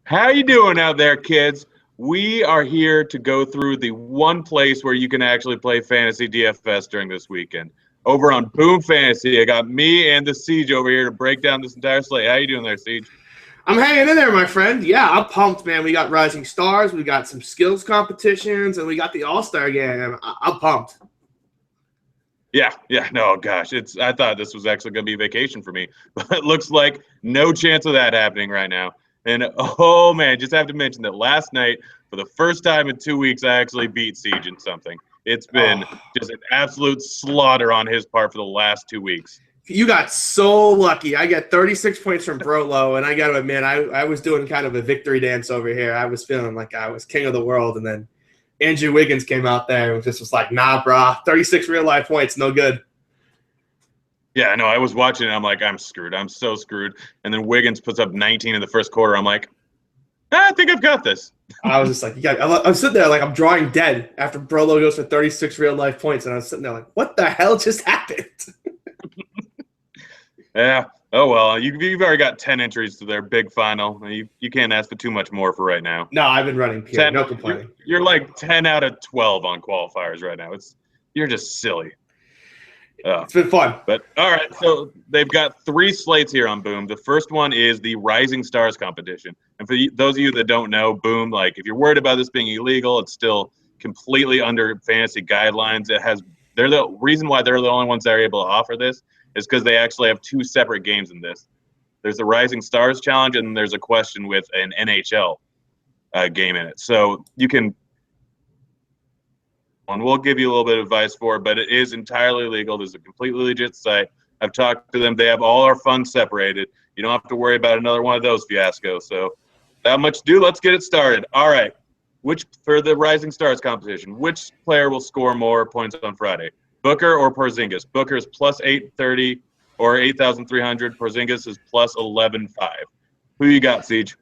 How you doing out there, kids? We are here to go through the one place where you can actually play fantasy DFS during this weekend. Over on Boom Fantasy, I got me and the Seige over here to break down this entire slate. How you doing there, Seige? I'm hanging in there, my friend. Yeah, I'm pumped, man. We got Rising Stars, we got some skills competitions, and we got the All-Star game. I'm pumped. Yeah, no, gosh, I thought this was actually going to be vacation for me, but it looks like no chance of that happening right now. And oh man, just have to mention that last night, for the first time in 2 weeks, I actually beat Seige in something. It's been just an absolute slaughter on his part for the last 2 weeks. You got so lucky. I got 36 points from Brolo, and I got to admit, I was doing kind of a victory dance over here. I was feeling like I was king of the world, and then Andrew Wiggins came out there and just was like, nah, brah, 36 real-life points, no good. Yeah, no, I was watching it. I'm like, I'm screwed. I'm so screwed. And then Wiggins puts up 19 in the first quarter. I'm like, I think I've got this. I was just like, yeah, I'm sitting there like I'm drawing dead after Brolo goes for 36 real-life points, and I was sitting there like, what the hell just happened? Yeah. Oh, well, you've already got 10 entries to their big final. You can't ask for too much more for right now. No, I've been running pure. No complaining. You're like 10 out of 12 on qualifiers right now. You're just silly. It's been fun. But all right, so they've got 3 slates here on Boom. The first one is the Rising Stars competition. And for those of you that don't know, Boom, like if you're worried about this being illegal, it's still completely under fantasy guidelines. They're the reason why they're the only ones that are able to offer this is because they actually have 2 separate games in this. There's the Rising Stars Challenge, and there's a question with an NHL game in it. So you can – and we'll give you a little bit of advice for it, but it is entirely legal. This is a completely legit site. I've talked to them. They have all our funds separated. You don't have to worry about another one of those fiascos. So without much ado, let's get it started. All right. For the Rising Stars competition, which player will score more points on Friday? Booker or Porzingis? Booker is plus 830 or 8,300. Porzingis is plus 11.5. Who you got, Seige?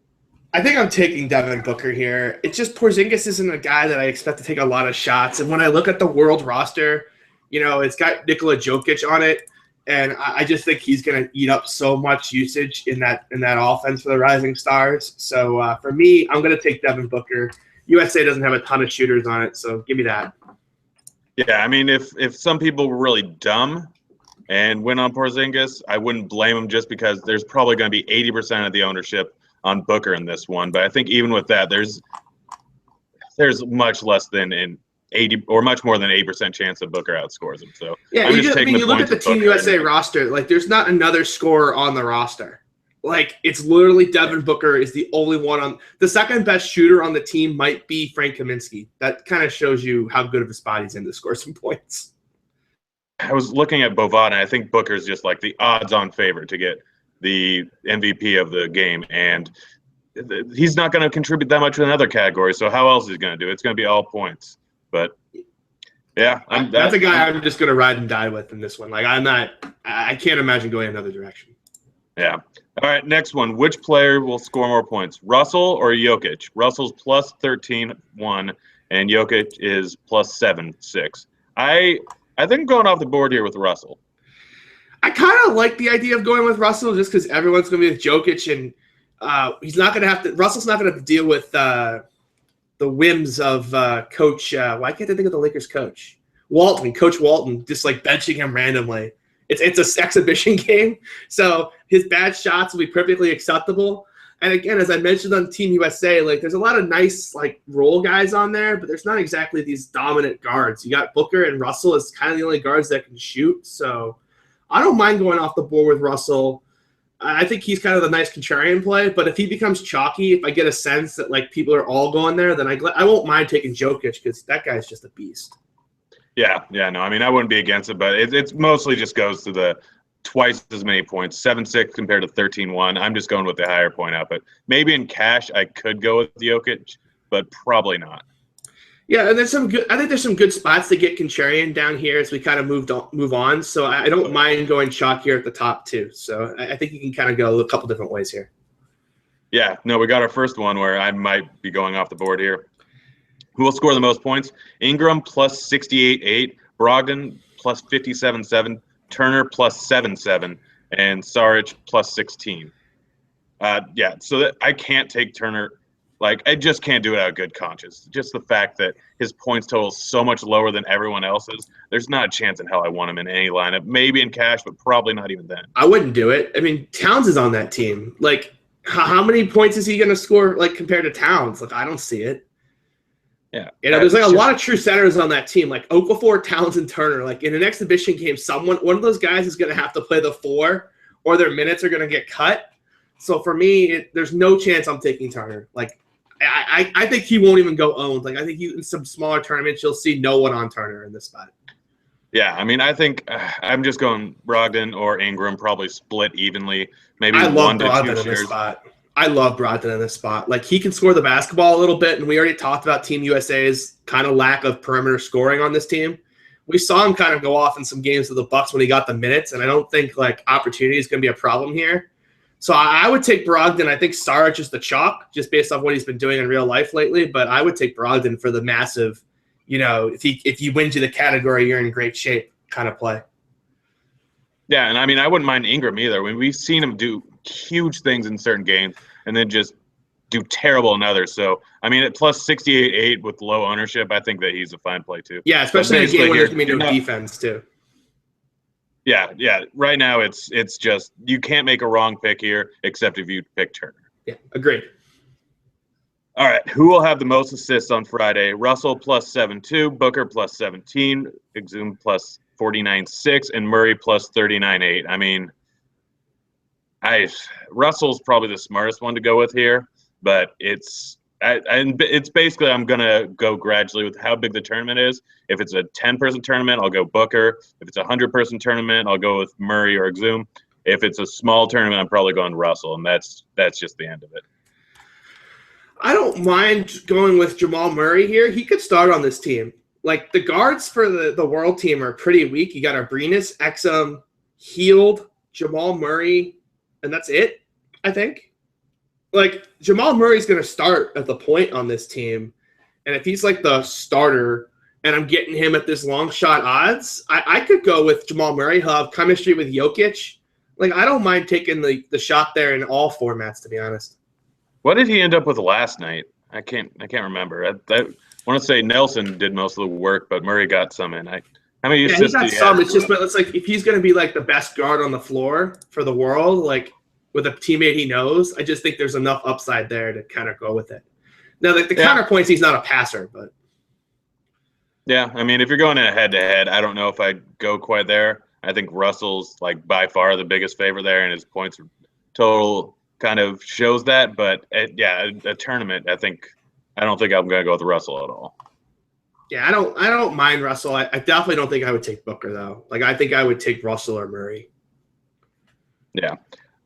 I think I'm taking Devin Booker here. It's just Porzingis isn't a guy that I expect to take a lot of shots. And when I look at the world roster, it's got Nikola Jokic on it. And I just think he's going to eat up so much usage in that offense for the Rising Stars. So for me, I'm going to take Devin Booker. USA doesn't have a ton of shooters on it, so give me that. Yeah, I mean, if some people were really dumb and went on Porzingis, I wouldn't blame them just because there's probably going to be 80% of the ownership on Booker in this one. But I think even with that, there's much less than an 80 or much more than 8% chance that Booker outscores him. So yeah, you look at the Team USA roster, like there's not another scorer on the roster. Like it's literally Devin Booker is the only one on the second best shooter on the team might be Frank Kaminsky. That kind of shows you how good of a spot he's in to score some points. I was looking at Bovada, and I think Booker's just like the odds-on favorite to get the MVP of the game, and he's not going to contribute that much in another category. So how else is he going to do? It's going to be all points. But yeah, that's a guy I'm just going to ride and die with in this one. Like I can't imagine going another direction. Yeah. All right, next one. Which player will score more points, Russell or Jokic? Russell's plus 13.1, and Jokic is plus 7.6. I think I'm going off the board here with Russell. I kind of like the idea of going with Russell just because everyone's going to be with Jokic, and Russell's not going to have to deal with the whims of Coach. Why can't I think of the Lakers coach? Coach Walton, just like benching him randomly. It's an exhibition game, so his bad shots will be perfectly acceptable. And again, as I mentioned on Team USA, like there's a lot of nice like role guys on there, but there's not exactly these dominant guards. You got Booker and Russell as kind of the only guards that can shoot. So I don't mind going off the board with Russell. I think he's kind of the nice contrarian play, but if he becomes chalky, if I get a sense that like people are all going there, then I won't mind taking Jokic because that guy's just a beast. Yeah, no, I mean, I wouldn't be against it, but it's mostly just goes to the twice as many points, 7.6 compared to 13.1. I'm just going with the higher point output. Maybe in cash I could go with Jokic, but probably not. Yeah, and I think there's some good spots to get contrarian down here as we kind of move on. So I don't mind going chalk here at the top too. So I think you can kind of go a couple different ways here. Yeah, no, we got our first one where I might be going off the board here. Who will score the most points? Ingram plus 68.8, Brogdon plus 57.7, Turner plus 7.7, and Saric plus 16. Yeah, so that I can't take Turner. Like, I just can't do it out of good conscience. Just the fact that his points total is so much lower than everyone else's, there's not a chance in hell I want him in any lineup. Maybe in cash, but probably not even then. I wouldn't do it. I mean, Towns is on that team. Like, how many points is he going to score, like, compared to Towns? Like, I don't see it. Yeah. There's like a lot of true centers on that team, like Okafor, Towns, and Turner. Like, in an exhibition game, one of those guys is going to have to play the 4, or their minutes are going to get cut. So for me, there's no chance I'm taking Turner. Like, I think he won't even go owned. Like, I think in some smaller tournaments, you'll see no one on Turner in this spot. Yeah, I mean, I think I'm just going Brogdon or Ingram, probably split evenly. Maybe I love 1 to 2 Brogdon in shares. this spot. I love Brogdon in this spot. Like, he can score the basketball a little bit, and we already talked about Team USA's kind of lack of perimeter scoring on this team. We saw him kind of go off in some games with the Bucks when he got the minutes, and I don't think, like, opportunity is going to be a problem here. So I would take Brogdon. I think Saric is the chalk, just based off what he's been doing in real life lately. But I would take Brogdon for the massive, if you win to the category, you're in great shape kind of play. Yeah, and I mean, I wouldn't mind Ingram either. I mean, we've seen him do huge things in certain games and then just do terrible in others. So, I mean, at plus 68.8 with low ownership, I think that he's a fine play too. Yeah, especially in a game where there's going to be no defense too. Yeah. Right now, it's just you can't make a wrong pick here, except if you pick Turner. Yeah, agreed. All right, who will have the most assists on Friday? Russell plus 7.2, Booker plus 17, Exum plus 49.6, and Murray plus 39.8. I mean, Russell's probably the smartest one to go with here, but it's basically I'm gonna go gradually with how big the tournament is. If it's a 10-person tournament, I'll go Booker. If it's a 100-person tournament, I'll go with Murray or Exum. If it's a small tournament, I'm probably going Russell, and that's just the end of it. I don't mind going with Jamal Murray here. He could start on this team. Like, the guards for the world team are pretty weak. You got Abrinas, Exum, Hield, Jamal Murray, and that's it, I think. Like, Jamal Murray's going to start at the point on this team, and if he's like the starter and I'm getting him at this long shot odds, I could go with Jamal Murray. He'll have chemistry with Jokic. Like, I don't mind taking the shot there in all formats, to be honest. What did he end up with last night? I can't remember. I want to say Nelson did most of the work, but Murray got some in. How many assists did he have? It's just, but it's like if he's going to be like the best guard on the floor for the world, like with a teammate he knows, I just think there's enough upside there to kind of go with it. Now, the counterpoints, he's not a passer, but. Yeah, I mean, if you're going in a head-to-head, I don't know if I'd go quite there. I think Russell's like by far the biggest favorite there, and his points total kind of shows that. But a tournament, I don't think I'm going to go with Russell at all. Yeah, I don't mind Russell. I definitely don't think I would take Booker though. Like, I think I would take Russell or Murray. Yeah.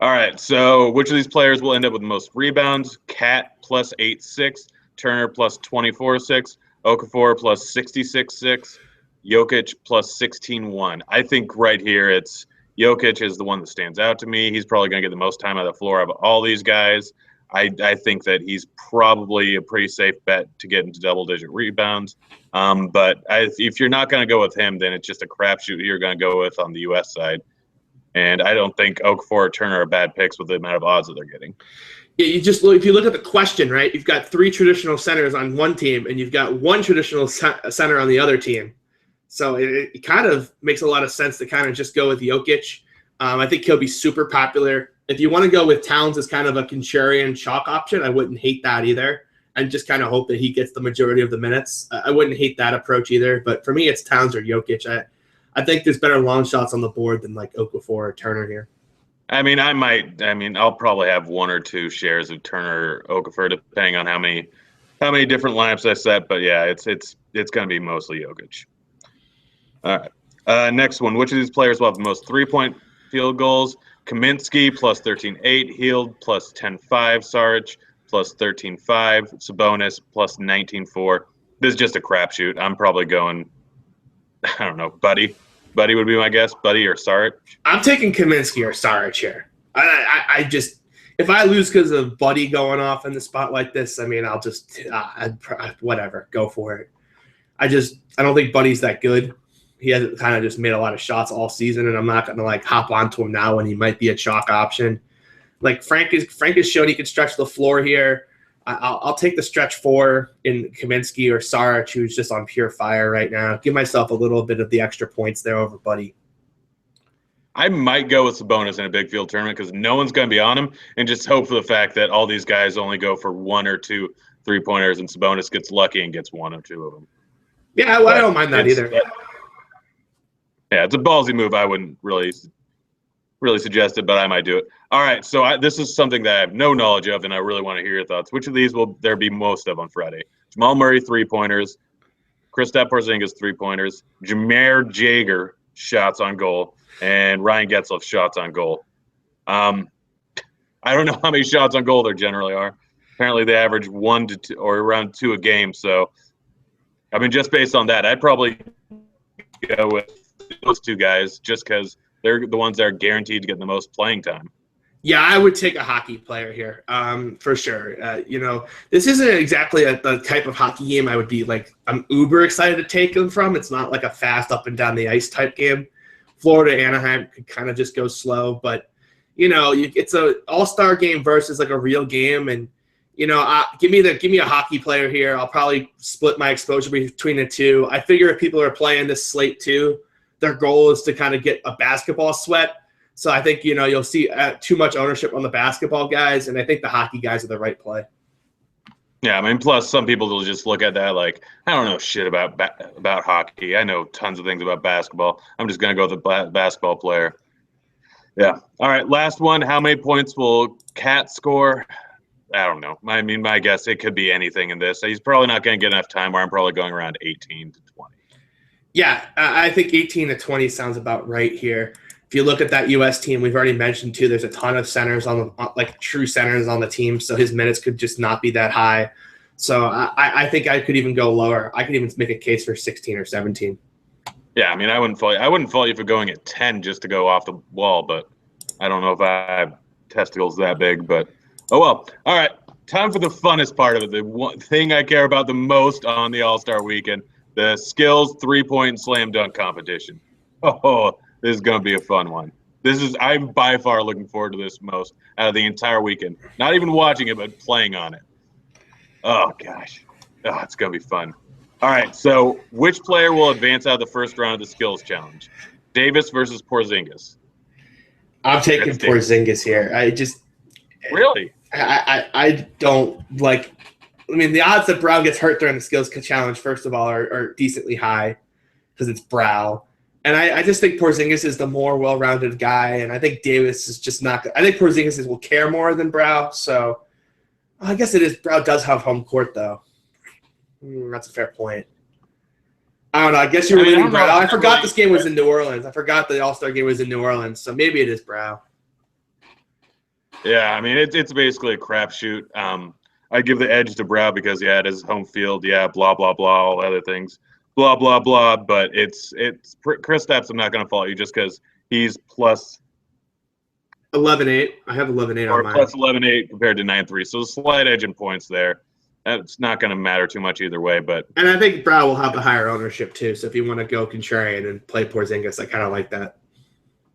All right. So which of these players will end up with the most rebounds? Cat plus 8.6, Turner plus 24.6, Okafor plus 66.6, Jokic plus 16.1. I think right here it's Jokic is the one that stands out to me. He's probably going to get the most time on the floor of all these guys. I think that he's probably a pretty safe bet to get into double-digit rebounds. But if you're not going to go with him, then it's just a crapshoot you're going to go with on the U.S. side. And I don't think Okafor or Turner are bad picks with the amount of odds that they're getting. Yeah, if you look at the question, right, you've got 3 traditional centers on one team, and you've got 1 traditional center on the other team. So it kind of makes a lot of sense to kind of just go with Jokic. I think he'll be super popular. If you want to go with Towns as kind of a contrarian chalk option, I wouldn't hate that either. And just kind of hope that he gets the majority of the minutes. I wouldn't hate that approach either. But for me, it's Towns or Jokic. I think there's better long shots on the board than like Okafor or Turner here. I mean, I'll probably have 1 or 2 shares of Turner or Okafor, depending on how many different lineups I set. But yeah, it's going to be mostly Jokic. All right. Next one. Which of these players will have the most 3-point field goals? Kaminsky plus 13.8, Hield plus 10.5, Saric plus 13.5, Sabonis plus 19.4. This is just a crapshoot. I'm probably going, I don't know, Buddy. Buddy would be my guess. Buddy or Saric. I'm taking Kaminsky or Saric here. I just, if I lose because of Buddy going off in the spot like this, I mean, I'll just, whatever, go for it. I don't think Buddy's that good. He hasn't kind of just made a lot of shots all season, and I'm not going to like hop onto him now when he might be a chalk option. Like Frank has shown he can stretch the floor here. I'll take the stretch 4 in Kaminsky or Saric, who's just on pure fire right now. Give myself a little bit of the extra points there over Buddy. I might go with Sabonis in a big field tournament because no one's going to be on him, and just hope for the fact that all these guys only go for 1 or 2 3-pointers, and Sabonis gets lucky and gets 1 or 2 of them. Yeah, well, I don't mind that either. Yeah, it's a ballsy move. I wouldn't really suggest it, but I might do it. All right, so this is something that I have no knowledge of, and I really want to hear your thoughts. Which of these will there be most of on Friday? Jamal Murray 3-pointers, Kristaps Porzingis 3-pointers, Jameer Jager shots on goal, and Ryan Getzlaf shots on goal. I don't know how many shots on goal there generally are. Apparently, they average 1 to 2 or around 2 a game. So, I mean, just based on that, I'd probably go with those 2 guys just because they're the ones that are guaranteed to get the most playing time. Yeah, I would take a hockey player here, for sure. This isn't exactly the type of hockey game I would be like, I'm uber excited to take them from. It's not like a fast up and down the ice type game. Florida, Anaheim could kind of just go slow, but it's an all-star game versus like a real game, and give me a hockey player here. I'll probably split my exposure between the 2. I figure if people are playing this slate too, their goal is to kind of get a basketball sweat. So I think you'll see too much ownership on the basketball guys, and I think the hockey guys are the right play. Yeah, I mean, plus some people will just look at that like, I don't know shit about hockey. I know tons of things about basketball. I'm just going to go with the basketball player. Yeah. All right, last one. How many points will Cat score? I don't know. I mean, my guess, it could be anything in this. He's probably not going to get enough time where I'm probably going around 18 to 20. Yeah, I think 18 to 20 sounds about right here. If you look at that U.S. team, we've already mentioned, too, there's a ton of centers like true centers on the team, so his minutes could just not be that high. So I think I could even go lower. I could even make a case for 16 or 17. Yeah, I mean, I wouldn't fault you for going at 10 just to go off the wall, but I don't know if I have testicles that big, but oh well. All right, time for the funnest part of it, the one thing I care about the most on the All-Star Weekend, the skills 3-point slam dunk competition. Oh, this is going to be a fun one. I'm by far looking forward to this most out of the entire weekend. Not even watching it, but playing on it. Oh, gosh. Oh, it's going to be fun. All right, so which player will advance out of the first round of the skills challenge? Davis versus Porzingis. I'm taking Porzingis here. Really? I don't like – I mean, the odds that Brown gets hurt during the skills challenge, first of all, are decently high because it's Brow. And I just think Porzingis is the more well-rounded guy, and I think Davis is just not – I think Porzingis will care more than Brow, so I guess it is – Brow does have home court, though. That's a fair point. I don't know. I guess you're leaning Brow. I forgot this game was in New Orleans. I forgot the All-Star game was in New Orleans, so maybe it is Brow. Yeah, I mean, it's basically a crapshoot. I'd give the edge to Brow because, yeah, it is home field. Yeah, blah, blah, blah, all other things. Blah, blah, blah, but it's Kristaps. I'm not going to fault you just because he's plus 11-8. I have 11-8 on mine. Plus 11-8 compared to 9-3. So a slight edge in points there. It's not going to matter too much either way. And I think Brow will have the higher ownership too. So if you want to go contrarian and play Porzingis, I kind of like that.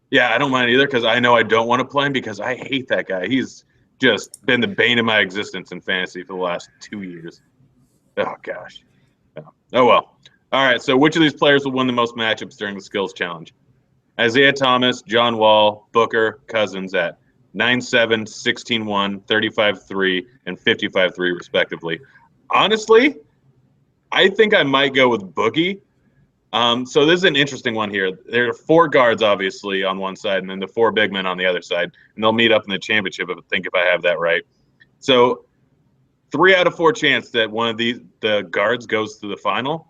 Yeah, I don't mind either because I know I don't want to play him because I hate that guy. He's just been the bane of my existence in fantasy for the last 2 years. Oh, gosh. Oh, well. All right, so which of these players will win the most matchups during the skills challenge? Isaiah Thomas, John Wall, Booker, Cousins at 9-7, 16-1, 35-3, and 55-3, respectively. Honestly, I think I might go with Boogie. So this is an interesting one here. There are 4 guards, obviously, on one side, and then the 4 big men on the other side. And they'll meet up in the championship, I think, if I have that right. So 3 out of 4 chance that one of the guards goes to the final,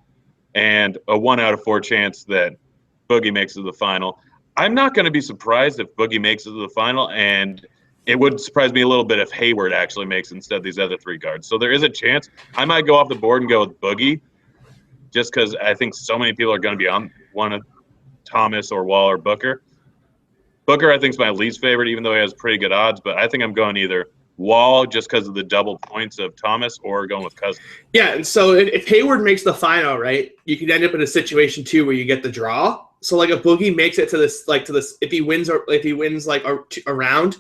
and a 1 out of 4 chance that Boogie makes it to the final. I'm not going to be surprised if Boogie makes it to the final, and it would surprise me a little bit if Hayward actually makes it instead of these other 3 guards. So there is a chance I might go off the board and go with Boogie just because I think so many people are going to be on one of Thomas or Wall or Booker. Booker, I think, is my least favorite, even though he has pretty good odds, but I think I'm going either Wall just because of the double points of Thomas or going with Cousins. Yeah, and so if Hayward makes the final, right, you could end up in a situation, too, where you get the draw. So, like, if Boogie makes it to this, if he wins like a round,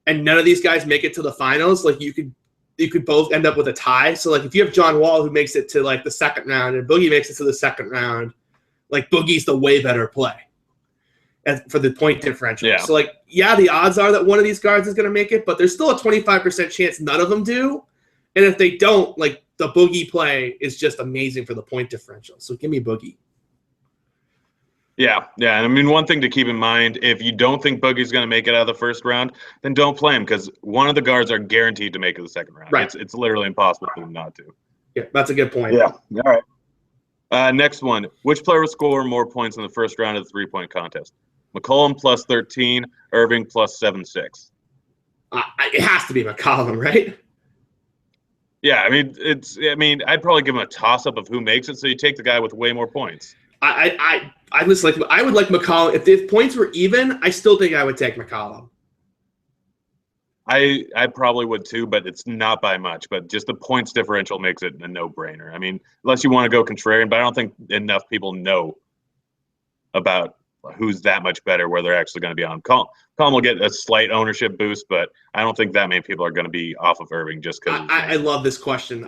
and none of these guys make it to the finals, like you could both end up with a tie. So like if you have John Wall who makes it to like the second round and Boogie makes it to the second round, like Boogie's the way better play for the point differential. Yeah. So like, yeah, the odds are that one of these guards is going to make it, but there's still a 25% chance none of them do. And if they don't, like the Boogie play is just amazing for the point differential. So give me Boogie. Yeah. And I mean, one thing to keep in mind, if you don't think Boogie's going to make it out of the first round, then don't play him because one of the guards are guaranteed to make it the second round. Right. It's literally impossible for them not to. Yeah, that's a good point. Yeah. All right. Next one. Which player will score more points in the first round of the three-point contest? McCollum plus 13, Irving plus 7-6. It has to be McCollum, right? Yeah, I mean, I'd probably give him a toss-up of who makes it, so you take the guy with way more points. I would like McCollum. If the points were even, I still think I would take McCollum. I probably would too, but it's not by much. But just the points differential makes it a no-brainer. I mean, unless you want to go contrarian, but I don't think enough people know about who's that much better where they're actually going to be on. Colin will get a slight ownership boost, but I don't think that many people are going to be off of Irving just because. I love this question.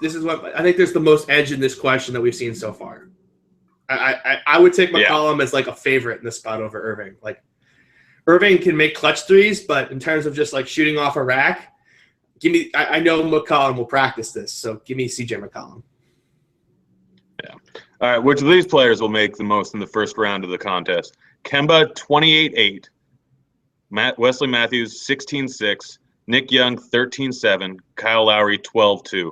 This is what I think. There's the most edge in this question that we've seen so far. I would take McCollum as like a favorite in this spot over Irving. Like Irving can make clutch threes, but in terms of just like shooting off a rack, I know McCollum will practice this, so give me CJ McCollum. Yeah. All right, which of these players will make the most in the first round of the contest? Kemba, 28-8. Wesley Matthews, 16-6. Nick Young, 13-7. Kyle Lowry, 12-2.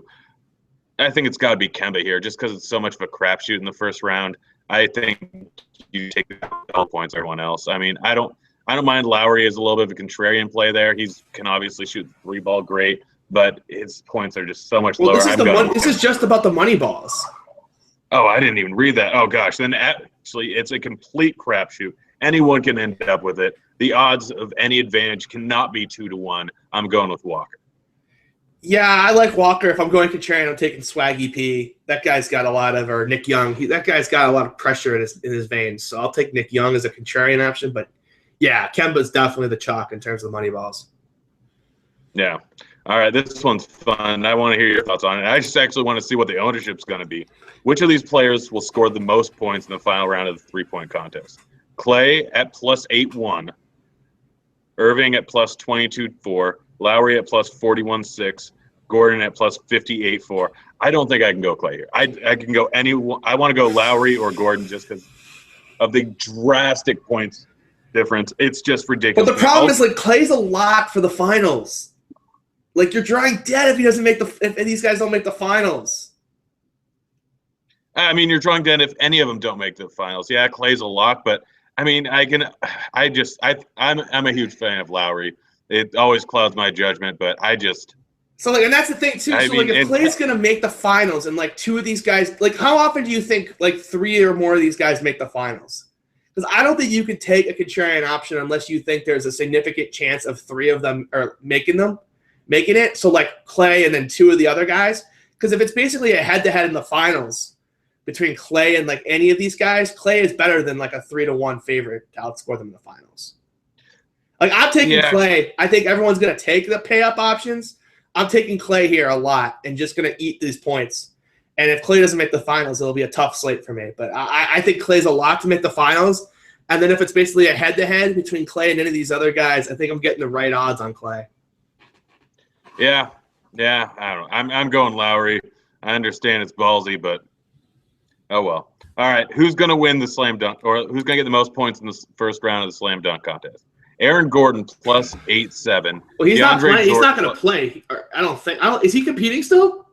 I think it's got to be Kemba here just because it's so much of a crapshoot in the first round. I think you take all points everyone else. I mean, I don't mind Lowry as a little bit of a contrarian play there. He can obviously shoot the three ball great, but his points are just so much lower. This is just about the money balls. Oh, I didn't even read that. Oh, gosh. Then actually, it's a complete crapshoot. Anyone can end up with it. The odds of any advantage cannot be 2-1. I'm going with Walker. Yeah, I like Walker. If I'm going contrarian, I'm taking Swaggy P. That guy's got a lot of, or Nick Young. That guy's got a lot of pressure in his veins. So I'll take Nick Young as a contrarian option. But yeah, Kemba's definitely the chalk in terms of the money balls. Yeah. All right, this one's fun. I want to hear your thoughts on it. I just actually want to see what the ownership's going to be. Which of these players will score the most points in the final round of the three-point contest? Clay at plus 8-1, Irving at plus 22-4, Lowry at plus 41-6, Gordon at plus 58-4. I don't think I can go Clay here. I can go anyone. I want to go Lowry or Gordon just because of the drastic points difference. It's just ridiculous. But the problem is, like, Clay's a lock for the finals. Like, you're drawing dead if he doesn't make if these guys don't make the finals. I mean, you're drawing dead if any of them don't make the finals. Yeah, Clay's a lock, but I mean, I'm a huge fan of Lowry. It always clouds my judgment, but So like, and that's the thing too. If Clay's gonna make the finals, and like two of these guys, like how often do you think like three or more of these guys make the finals? Because I don't think you could take a contrarian option unless you think there's a significant chance of three of them are making it. So like Clay and then two of the other guys. Because if it's basically a head-to-head in the finals between Clay and like any of these guys, Clay is better than like a 3-1 favorite to outscore them in the finals. Like I'm taking Clay. I think everyone's gonna take the pay-up options. I'm taking Clay here a lot and just gonna eat these points. And if Clay doesn't make the finals, it'll be a tough slate for me. But I think Clay's a lot to make the finals. And then if it's basically a head-to-head between Clay and any of these other guys, I think I'm getting the right odds on Clay. Yeah, I don't know. I'm going Lowry. I understand it's ballsy, but oh well. All right, who's going to win the slam dunk, or who's going to get the most points in the first round of the slam dunk contest? Aaron Gordon plus 8-7. Well, he's not playing. He's not going to play. I don't think. Is he competing still?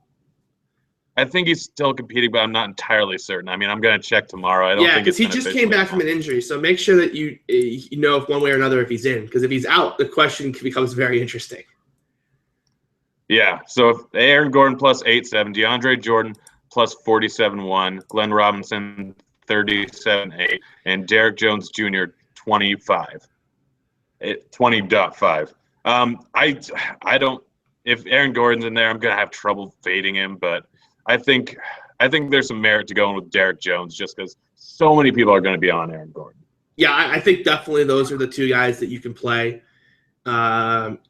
I think he's still competing, but I'm not entirely certain. I mean, I'm going to check tomorrow. I don't think because he just came back from an injury, so make sure that you know if one way or another if he's in. Because if he's out, the question becomes very interesting. Yeah, so if Aaron Gordon plus 8-7, DeAndre Jordan plus 47-1, Glenn Robinson 37-8, and Derek Jones Jr. 20.5. I don't. If Aaron Gordon's in there, I'm gonna have trouble fading him, but I think there's some merit to going with Derek Jones just because so many people are going to be on Aaron Gordon. Yeah, I think definitely those are the two guys that you can play.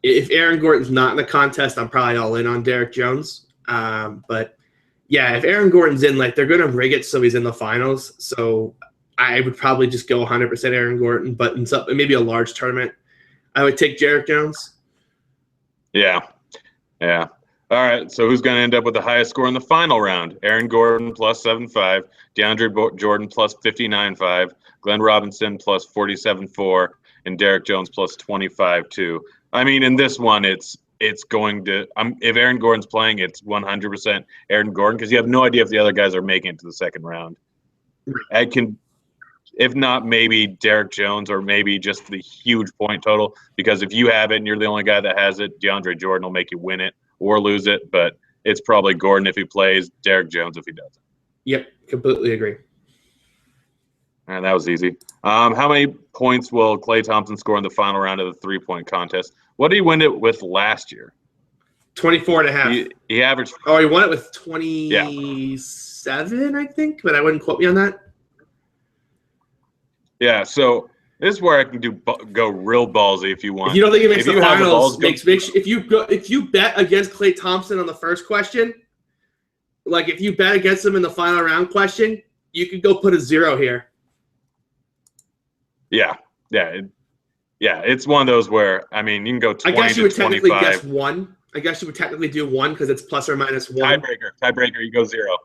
If Aaron Gordon's not in the contest, I'm probably all in on Derek Jones. But yeah, if Aaron Gordon's in, like they're going to rig it so he's in the finals. So I would probably just go 100% Aaron Gordon. But in some, maybe a large tournament, I would take Derek Jones. Yeah. All right, so who's going to end up with the highest score in the final round? Aaron Gordon plus 7.5, DeAndre Jordan plus 59.5, Glenn Robinson plus 47.4, and Derek Jones plus 25.2. I mean, in this one, it's going to if Aaron Gordon's playing, it's 100% Aaron Gordon because you have no idea if the other guys are making it to the second round. I can, if not, maybe Derek Jones or maybe just the huge point total because if you have it and you're the only guy that has it, DeAndre Jordan will make you win it or lose it, but it's probably Gordon if he plays, Derek Jones if he doesn't. Yep, completely agree. And that was easy. How many points will Klay Thompson score in the final round of the three-point contest? What did he win it with last year? 24.5. He averaged. Oh, he won it with 27, I think, but I wouldn't quote me on that. Yeah, so this is where I can go real ballsy if you want. If you don't think he makes the finals, if you bet against Klay Thompson on the first question, like if you bet against him in the final round question, you could go put a 0 here. Yeah. It's one of those where you can go 20 I guess you would to technically 25. guess 1. I guess you would technically do 1 because it's plus or minus 1. Tiebreaker. You go 0.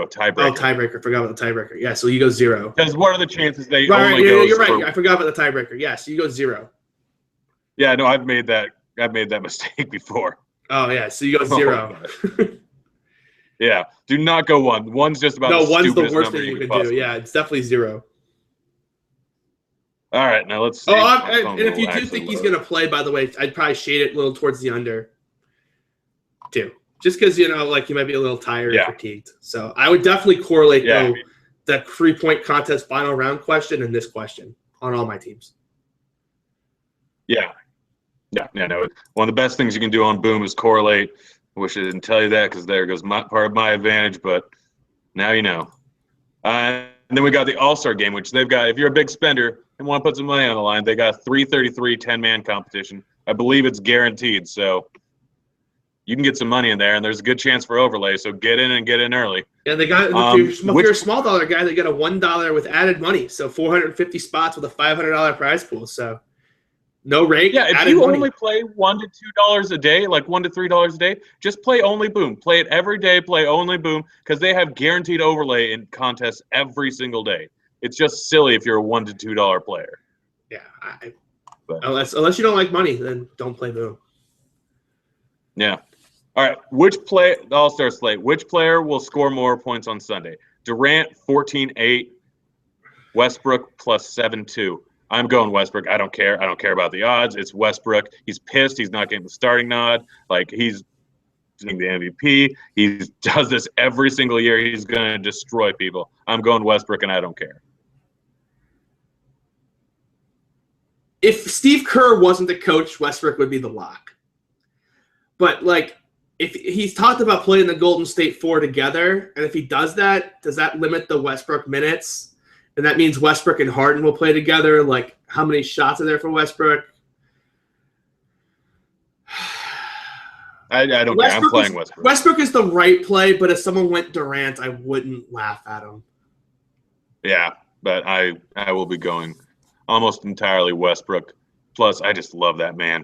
Tiebreaker. Oh, tiebreaker. Forgot about the tiebreaker. Yeah, so you go 0. Because what are the chances they right, only go? You're right. I forgot about the tiebreaker. Yeah, so you go 0. Yeah, no, I've made that mistake before. Oh yeah, so you go 0. Yeah, do not go 1. 1's just about the one's the stupidest worst number thing you can possibly. do. Yeah, it's definitely 0. All right, now let's see. And if you do think he's going to play, by the way, I'd probably shade it a little towards the under, too. Just because, you might be a little tired or fatigued. So I would definitely correlate, though, the 3-point contest final round question and this question on all my teams. Yeah. No. One of the best things you can do on Boom is correlate. I wish I didn't tell you that because there goes part of my advantage, but now you know. And then we got the All-Star game, which they've got, if you're a big spender and want to put some money on the line, they got a 333 10-man competition. I believe it's guaranteed, so you can get some money in there, and there's a good chance for overlay, so get in early. Yeah, they got, if you're a small dollar guy, they got a $1 with added money, so 450 spots with a $500 prize pool, so no rate. Yeah, if you only play $1 to $2 a day, like $1 to $3 a day, just play only Boom. Play it every day, play only Boom, because they have guaranteed overlay in contests every single day. It's just silly if you're a $1 to $2 player. Yeah, unless you don't like money, then don't play Boom. Yeah. All right, the All-Star slate, which player will score more points on Sunday? Durant, 14.8, Westbrook plus 7.2. I'm going Westbrook. I don't care. I don't care about the odds. It's Westbrook. He's pissed. He's not getting the starting nod. Like, he's getting the MVP. He does this every single year. He's going to destroy people. I'm going Westbrook, and I don't care. If Steve Kerr wasn't the coach, Westbrook would be the lock. But, if he's talked about playing the Golden State 4 together, and if he does that, does that limit the Westbrook minutes? And that means Westbrook and Harden will play together. How many shots are there for Westbrook? I don't care. I'm playing Westbrook. Westbrook is the right play, but if someone went Durant, I wouldn't laugh at him. Yeah, but I will be going almost entirely Westbrook. Plus, I just love that man.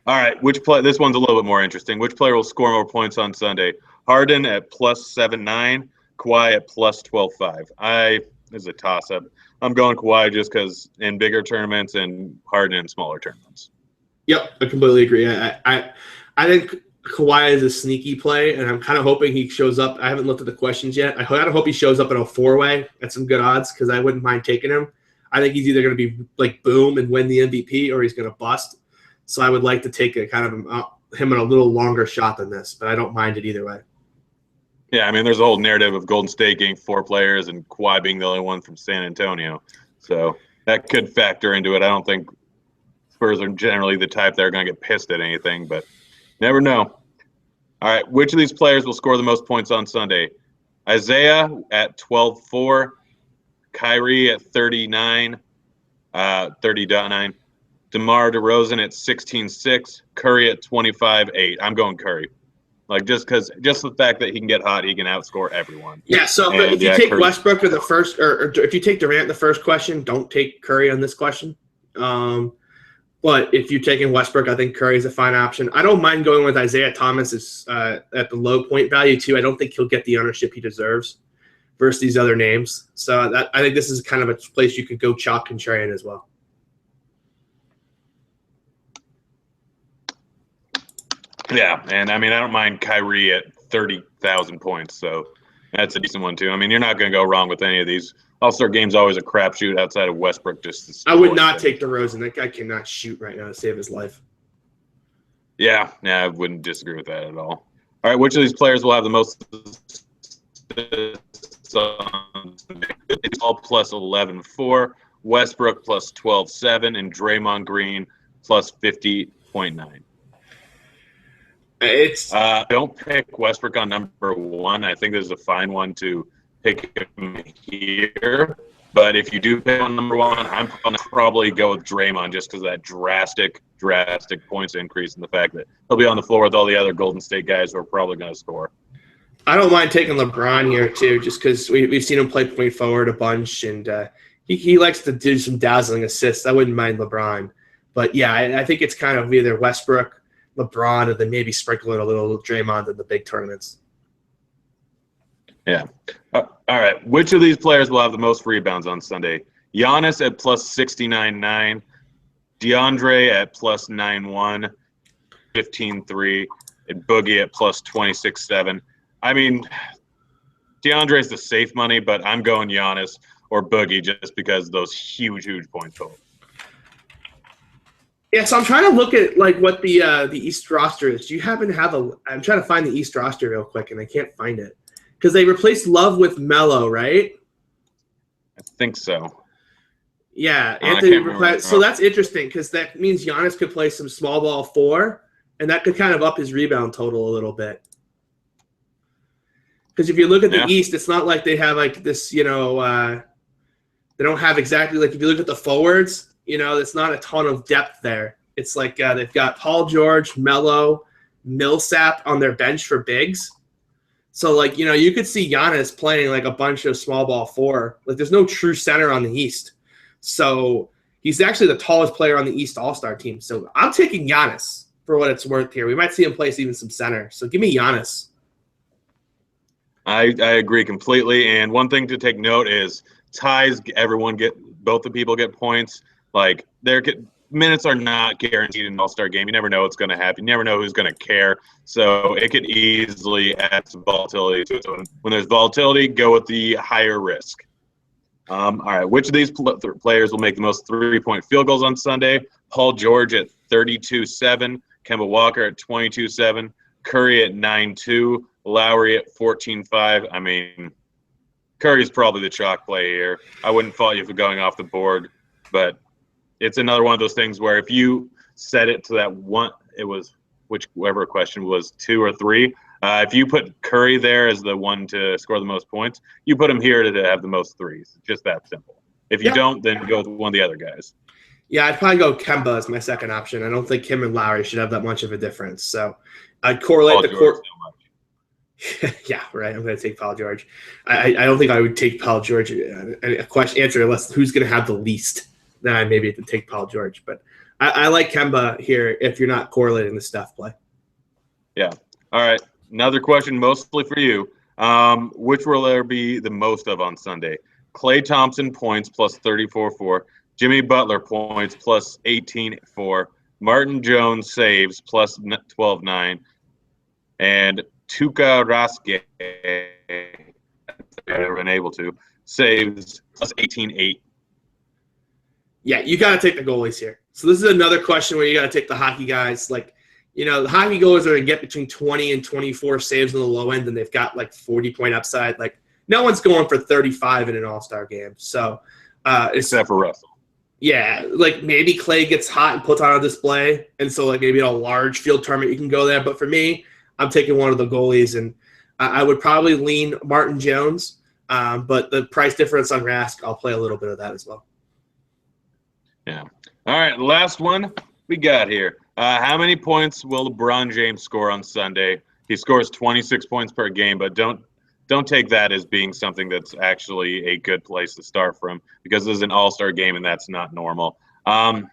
All right, this one's a little bit more interesting. Which player will score more points on Sunday? Harden at plus 7.9. Kawhi at plus 12.5. This is a toss-up. I'm going Kawhi just because in bigger tournaments and Harden in smaller tournaments. Yep, I completely agree. I think Kawhi is a sneaky play, and I'm kind of hoping he shows up. I haven't looked at the questions yet. I kind of hope he shows up in a 4-way at some good odds because I wouldn't mind taking him. I think he's either going to be boom and win the MVP or he's going to bust. So I would like to take a kind of him in a little longer shot than this, but I don't mind it either way. Yeah, there's a whole narrative of Golden State getting 4 players and Kawhi being the only one from San Antonio. So that could factor into it. I don't think Spurs are generally the type that are going to get pissed at anything, but never know. All right, which of these players will score the most points on Sunday? Isaiah at 12.4, Kyrie at 30.9, DeMar DeRozan at 16.6, Curry at 25.8. I'm going Curry. Like just the fact that he can get hot, he can outscore everyone. Yeah. So if you take Westbrook in the first, or if you take Durant in the first question, don't take Curry on this question. But if you're taking Westbrook, I think Curry is a fine option. I don't mind going with Isaiah Thomas at the low point value too. I don't think he'll get the ownership he deserves versus these other names. So I think this is kind of a place you could go chalk contrarian as well. Yeah, and I mean, I don't mind Kyrie at 30,000 points, so that's a decent one too. I mean, you're not going to go wrong with any of these. All-Star game's always a crapshoot outside of Westbrook. I would not take DeRozan. That guy cannot shoot right now to save his life. Yeah, I wouldn't disagree with that at all. All right, which of these players will have the most? It's all plus 11.4, Westbrook plus 12.7, and Draymond Green plus 50.9. Don't pick Westbrook on number one. I think this is a fine one to pick him here. But if you do pick on number one, I'm going to probably go with Draymond just because of that drastic points increase and the fact that he'll be on the floor with all the other Golden State guys who are probably going to score. I don't mind taking LeBron here too, just because we've seen him play point forward a bunch, and he likes to do some dazzling assists. I wouldn't mind LeBron. But, yeah, I think it's kind of either Westbrook, LeBron, and then maybe sprinkle in a little Draymond in the big tournaments. Yeah. All right. Which of these players will have the most rebounds on Sunday? Giannis at plus 69.9, DeAndre at plus 9.1, 15.3, and Boogie at plus 26.7. I mean, DeAndre's the safe money, but I'm going Giannis or Boogie just because of those huge point totals. Yeah, so I'm trying to look at like what the East roster is. Do you happen to have I'm trying to find the East roster real quick, and I can't find it because they replaced Love with Melo, right? I think so. Yeah, Anthony. So that's interesting because that means Giannis could play some small ball 4, and that could kind of up his rebound total a little bit. Because if you look at the East, it's not like they have like this, they don't have exactly like if you look at the forwards. It's not a ton of depth there. It's like they've got Paul George, Melo, Millsap on their bench for bigs. So, like, you could see Giannis playing like a bunch of small ball 4. Like, there's no true center on the East. So, he's actually the tallest player on the East All-Star team. So, I'm taking Giannis for what it's worth here. We might see him play even some center. So, give me Giannis. I agree completely. And one thing to take note is ties, both the people get points. Like, minutes are not guaranteed in an All-Star game. You never know what's going to happen. You never know who's going to care. So it could easily add some volatility to it. So when there's volatility, go with the higher risk. All right, which of these players will make the most three-point field goals on Sunday? Paul George at 32.7, Kemba Walker at 22.7, Curry at 9.2, Lowry at 14.5. I mean, Curry's probably the chalk play here. I wouldn't fault you for going off the board, but it's another one of those things where if you set it to that one, it was whichever question was 2 or 3. If you put Curry there as the one to score the most points, you put him here to have the most threes. Just that simple. If you don't, then go with one of the other guys. Yeah, I'd probably go Kemba as my second option. I don't think him and Lowry should have that much of a difference. So I'd correlate the court. Yeah, right. I'm going to take Paul George. I don't think I would take Paul George. A question answer unless who's going to have the least. Then I maybe have to take Paul George. But I like Kemba here if you're not correlating the Steph play. Yeah. All right. Another question mostly for you. Which will there be the most of on Sunday? Klay Thompson points plus 34.4. Jimmy Butler points plus 18.4. Martin Jones saves plus 12.9. And Tuukka Rask, I've never been able to, saves plus 18.8. Yeah, you got to take the goalies here. So this is another question where you got to take the hockey guys. Like, the hockey goalies are going to get between 20 and 24 saves on the low end, and they've got like 40-point upside. Like, no one's going for 35 in an all-star game. So except for Russell. Yeah, like maybe Klay gets hot and puts on a display, and so like maybe in a large field tournament you can go there. But for me, I'm taking one of the goalies, and I would probably lean Martin Jones. But the price difference on Rask, I'll play a little bit of that as well. Yeah. All right, last one we got here. How many points will LeBron James score on Sunday? He scores 26 points per game, but don't take that as being something that's actually a good place to start from, because this is an all-star game and that's not normal. That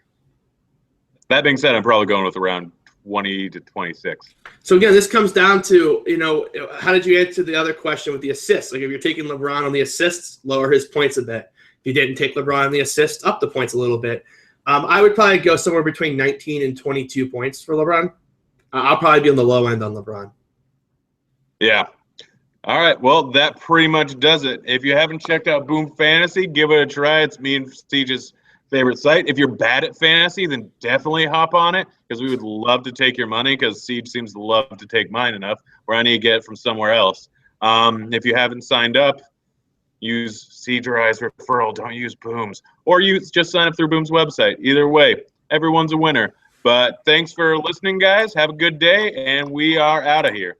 being said, I'm probably going with around 20 to 26. So again, this comes down to, how did you answer the other question with the assists? Like if you're taking LeBron on the assists, lower his points a bit. If you didn't take LeBron on the assists, up the points a little bit. I would probably go somewhere between 19 and 22 points for LeBron. I'll probably be on the low end on LeBron. Yeah. All right. Well, that pretty much does it. If you haven't checked out Boom Fantasy, give it a try. It's me and Seige's favorite site. If you're bad at fantasy, then definitely hop on it, because we would love to take your money, because Seige seems to love to take mine enough where I need to get it from somewhere else. If you haven't signed up, use Seige or I's referral. Don't use Boom's. Or just sign up through Boom's website. Either way, everyone's a winner. But thanks for listening, guys. Have a good day, and we are out of here.